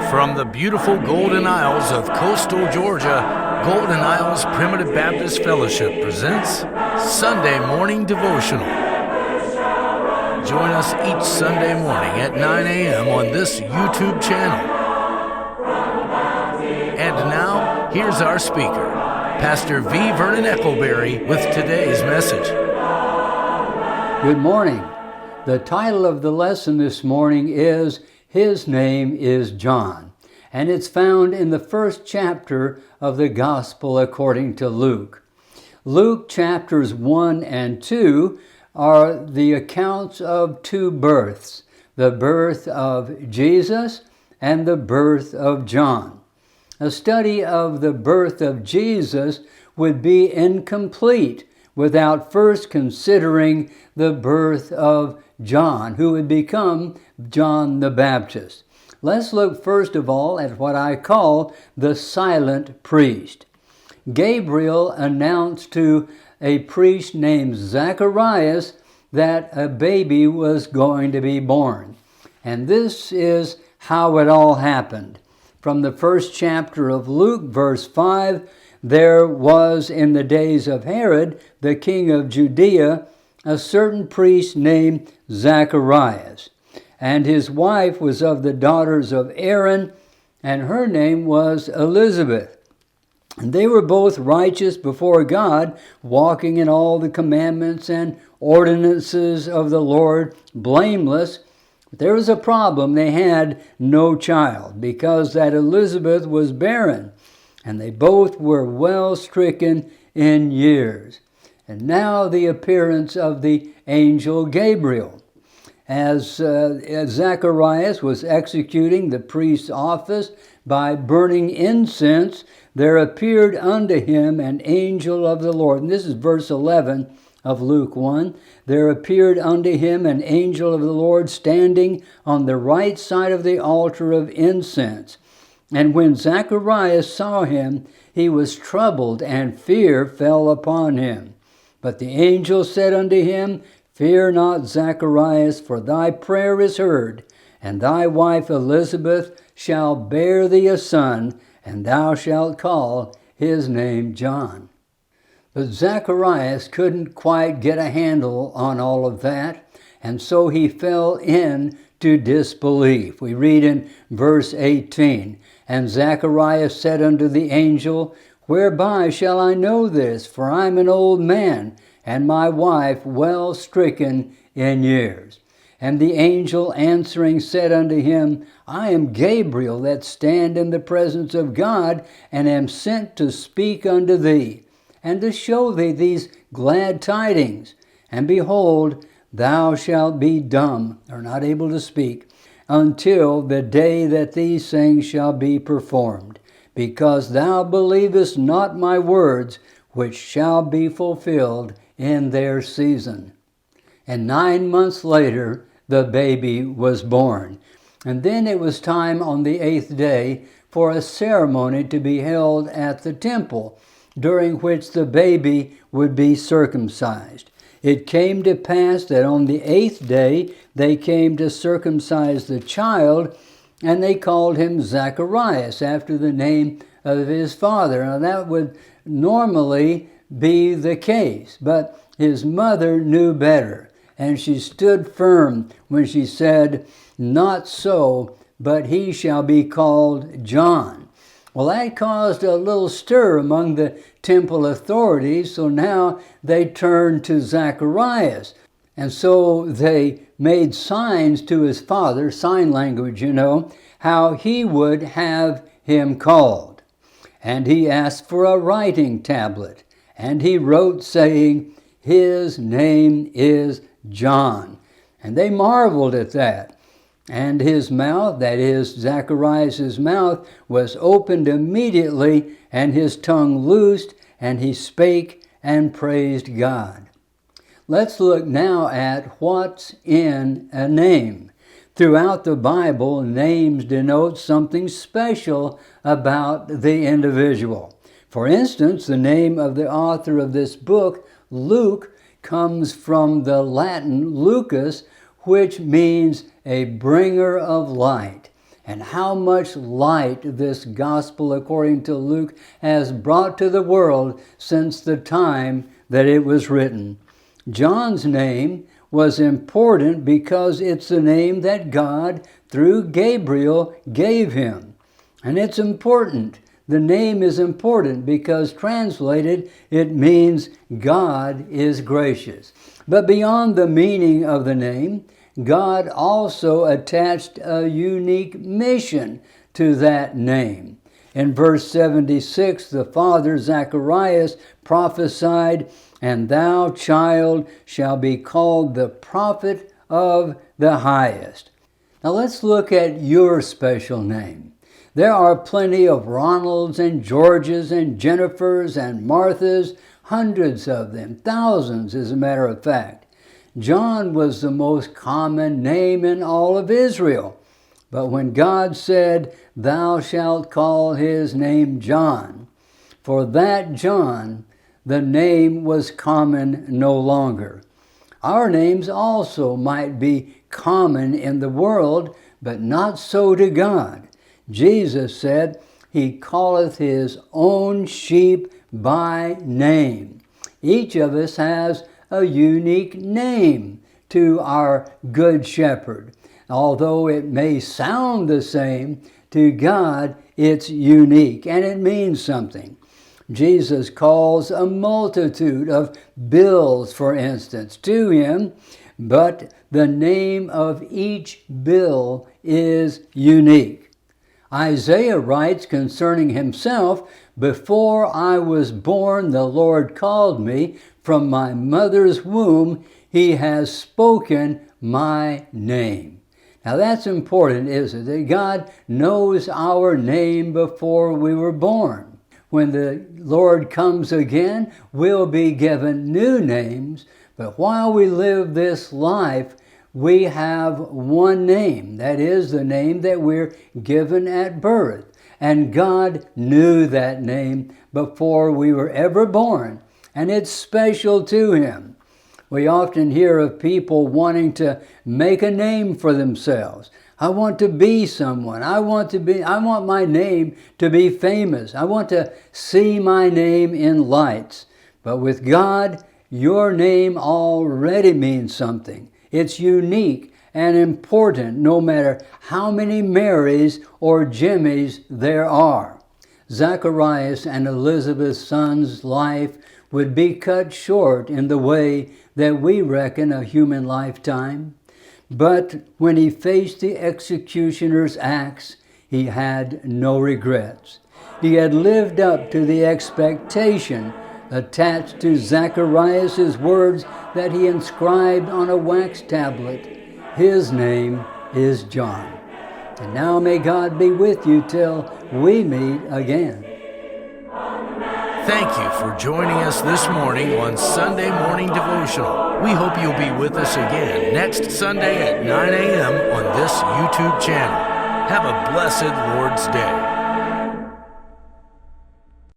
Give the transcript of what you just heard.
From the beautiful Golden Isles of coastal Georgia, Golden Isles Primitive Baptist Fellowship presents Sunday Morning Devotional. Join us each Sunday morning at 9 a.m. on this YouTube channel. And now, here's our speaker, Pastor V. Vernon Eccleberry, with today's message. Good morning. The title of the lesson this morning is His Name is John, and it's found in the first chapter of the Gospel according to Luke. Luke chapters 1 and 2 are the accounts of two births, the birth of Jesus and the birth of John. A study of the birth of Jesus would be incomplete without first considering the birth of John, who would become John the Baptist. Let's look first of all at what I call the silent priest. Gabriel announced to a priest named Zacharias that a baby was going to be born. And this is how it all happened. From the first chapter of Luke, verse 5, there was in the days of Herod, the king of Judea, a certain priest named Zacharias. And his wife was of the daughters of Aaron, and her name was Elizabeth. And they were both righteous before God, walking in all the commandments and ordinances of the Lord, blameless. But there was a problem. They had no child, because that Elizabeth was barren, and they both were well stricken in years. And now the appearance of the angel Gabriel. As Zacharias was executing the priest's office by burning incense, there appeared unto him an angel of the Lord. And this is verse 11 of Luke 1. There appeared unto him an angel of the Lord standing on the right side of the altar of incense. And when Zacharias saw him, he was troubled, and fear fell upon him. But the angel said unto him, Fear not, Zacharias, for thy prayer is heard, and thy wife Elizabeth shall bear thee a son, and thou shalt call his name John. But Zacharias couldn't quite get a handle on all of that, and so he fell into disbelief. We read in verse 18, And Zacharias said unto the angel, Whereby shall I know this? For I am an old man, and my wife well stricken in years. And the angel answering said unto him, I am Gabriel, that stand in the presence of God, and am sent to speak unto thee, and to show thee these glad tidings. And behold, thou shalt be dumb, or not able to speak, until the day that these things shall be performed, because thou believest not my words, which shall be fulfilled in their season. And 9 months later, the baby was born. And then it was time on the 8th day for a ceremony to be held at the temple, during which the baby would be circumcised. It came to pass that on the 8th day they came to circumcise the child, and they called him Zacharias, after the name of his father. Now that would normally be the case, but his mother knew better, and she stood firm when she said, Not so, but he shall be called John. Well, that caused a little stir among the temple authorities, so now they turned to Zacharias. And so they made signs to his father, sign language, how he would have him called. And he asked for a writing tablet, and he wrote, saying, His name is John. And they marveled at that. And his mouth, that is, Zacharias' mouth, was opened immediately, and his tongue loosed, and he spake and praised God. Let's look now at what's in a name. Throughout the Bible, names denote something special about the individual. For instance, the name of the author of this book, Luke, comes from the Latin lucus, which means a bringer of light. and how much light this gospel according to Luke has brought to the world since the time that it was written. John's name was important because it's the name that God, through Gabriel, gave him. And it's important. The name is important because translated, it means God is gracious. But beyond the meaning of the name, God also attached a unique mission to that name. In verse 76, the father Zacharias prophesied, "And thou, child, shall be called the prophet of the highest." Now let's look at your special name. There are plenty of Ronalds and Georges and Jennifers and Marthas, hundreds of them, thousands as a matter of fact. John was the most common name in all of Israel. But when God said, "Thou shalt call his name John," for that John, the name was common no longer. Our names also might be common in the world, but not so to God. Jesus said, "He calleth his own sheep by name." Each of us has a unique name to our Good Shepherd. Although it may sound the same, to God it's unique and it means something. Jesus calls a multitude of bills, for instance, to him, but the name of each bill is unique. Isaiah writes concerning himself, "Before I was born, the Lord called me. From my mother's womb, he has spoken my name." Now that's important, isn't it? That God knows our name before we were born. When the Lord comes again, we'll be given new names, but while we live this life, we have one name. That is the name that we're given at birth. And God knew that name before we were ever born, and it's special to him. We often hear of people wanting to make a name for themselves. I want to be someone. I want my name to be famous. I want to see my name in lights. But with God, your name already means something. It's unique and important no matter how many Marys or Jimmys there are. Zacharias and Elizabeth's son's life would be cut short in the way that we reckon a human lifetime. But when he faced the executioner's axe, he had no regrets. He had lived up to the expectation attached to Zacharias' words that he inscribed on a wax tablet. His name is John. And now may God be with you till we meet again. Thank you for joining us this morning on Sunday Morning Devotional. We hope you'll be with us again next Sunday at 9 a.m. on this YouTube channel. Have a blessed Lord's Day.